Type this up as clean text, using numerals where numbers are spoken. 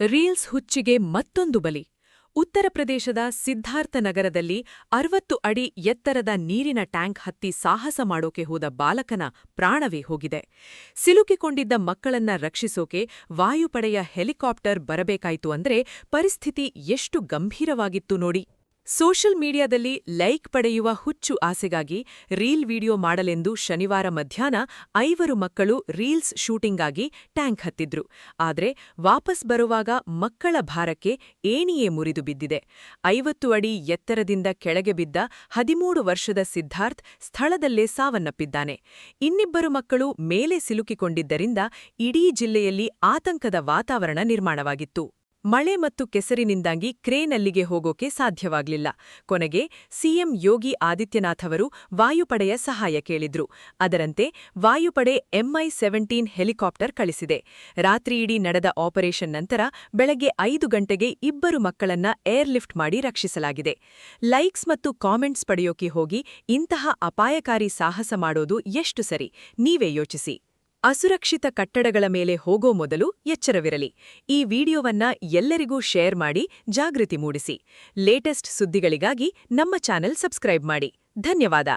Reels ಹುಚ್ಚಿಗೆ ಮತ್ತೊಂದು ಬಲಿ. ಉತ್ತರ ಪ್ರದೇಶದ ಸಿದ್ಧಾರ್ಥ ನಗರದಲ್ಲಿ 60 ಅಡಿ ಎತ್ತರದ ನೀರಿನ ಟ್ಯಾಂಕ್ ಹತ್ತಿ ಸಾಹಸ ಮಾಡೋಕೆ ಹೋದ ಬಾಲಕನ ಪ್ರಾಣವೇ ಹೋಗಿದೆ. ಸಿಲುಕಿಕೊಂಡಿದ್ದ ಮಕ್ಕಳನ್ನ ರಕ್ಷಿಸೋಕೆ ವಾಯುಪಡೆಯ ಹೆಲಿಕಾಪ್ಟರ್ ಬರಬೇಕಾಯ್ತು ಅಂದ್ರೆ ಪರಿಸ್ಥಿತಿ ಎಷ್ಟು ಗಂಭೀರವಾಗಿತ್ತು ನೋಡಿ. ಸೋಷಲ್ ಮೀಡಿಯಾದಲ್ಲಿ ಲೈಕ್ ಪಡೆಯುವ ಹುಚ್ಚು ಆಸೆಗಾಗಿ ರೀಲ್ ವಿಡಿಯೋ ಮಾಡಲೆಂದು ಶನಿವಾರ ಮಧ್ಯಾಹ್ನ 5 ಮಕ್ಕಳು ರೀಲ್ಸ್ ಶೂಟಿಂಗಾಗಿ ಟ್ಯಾಂಕ್ ಹತ್ತಿದ್ರು. ಆದ್ರೆ ವಾಪಸ್ ಬರುವಾಗ ಮಕ್ಕಳ ಭಾರಕ್ಕೆ ಏಣಿಯೇ ಮುರಿದು ಬಿದ್ದಿದೆ. 50 ಅಡಿ ಎತ್ತರದಿಂದ ಕೆಳಗೆ ಬಿದ್ದ 13 ವರ್ಷದ ಸಿದ್ಧಾರ್ಥ್ ಸ್ಥಳದಲ್ಲೇ ಸಾವನ್ನಪ್ಪಿದ್ದಾನೆ. ಇನ್ನಿಬ್ಬರು ಮಕ್ಕಳು ಮೇಲೆ ಸಿಲುಕಿಕೊಂಡಿದ್ದರಿಂದ ಇಡೀ ಜಿಲ್ಲೆಯಲ್ಲಿ ಆತಂಕದ ವಾತಾವರಣ ನಿರ್ಮಾಣವಾಗಿತ್ತು. ಮಳೆ ಮತ್ತು ಕೆಸರಿನಿಂದಾಗಿ ಕ್ರೇನ್ ಅಲ್ಲಿಗೆ ಹೋಗೋಕೆ ಸಾಧ್ಯವಾಗ್ಲಿಲ್ಲ. ಕೊನೆಗೆ ಸಿಎಂ ಯೋಗಿ ಆದಿತ್ಯನಾಥ್ ಅವರು ವಾಯುಪಡೆಯ ಸಹಾಯ ಕೇಳಿದ್ರು. ಅದರಂತೆ ವಾಯುಪಡೆ MI-17 ಹೆಲಿಕಾಪ್ಟರ್ ಕಳಿಸಿದೆ. ರಾತ್ರಿಯಿಡೀ ನಡೆದ ಆಪರೇಷನ್ ನಂತರ ಬೆಳಗ್ಗೆ 5 ಗಂಟೆಗೆ ಇಬ್ಬರು ಮಕ್ಕಳನ್ನ ಏರ್ಲಿಫ್ಟ್ ಮಾಡಿ ರಕ್ಷಿಸಲಾಗಿದೆ. ಲೈಕ್ಸ್ ಮತ್ತು ಕಾಮೆಂಟ್ಸ್ ಪಡೆಯೋಕೆ ಹೋಗಿ ಇಂತಹ ಅಪಾಯಕಾರಿ ಸಾಹಸ ಮಾಡೋದು ಎಷ್ಟು ಸರಿ, ನೀವೇ ಯೋಚಿಸಿ. ಅಸುರಕ್ಷಿತ ಕಟ್ಟಡಗಳ ಮೇಲೆ ಹೋಗೋ ಮೊದಲು ಎಚ್ಚರವಿರಲಿ. ಈ ವಿಡಿಯೋವನ್ನ ಎಲ್ಲರಿಗೂ ಶೇರ್ ಮಾಡಿ ಜಾಗೃತಿ ಮೂಡಿಸಿ. ಲೇಟೆಸ್ಟ್ ಸುದ್ದಿಗಳಿಗಾಗಿ ನಮ್ಮ ಚಾನೆಲ್ ಸಬ್ಸ್ಕ್ರೈಬ್ ಮಾಡಿ. ಧನ್ಯವಾದ.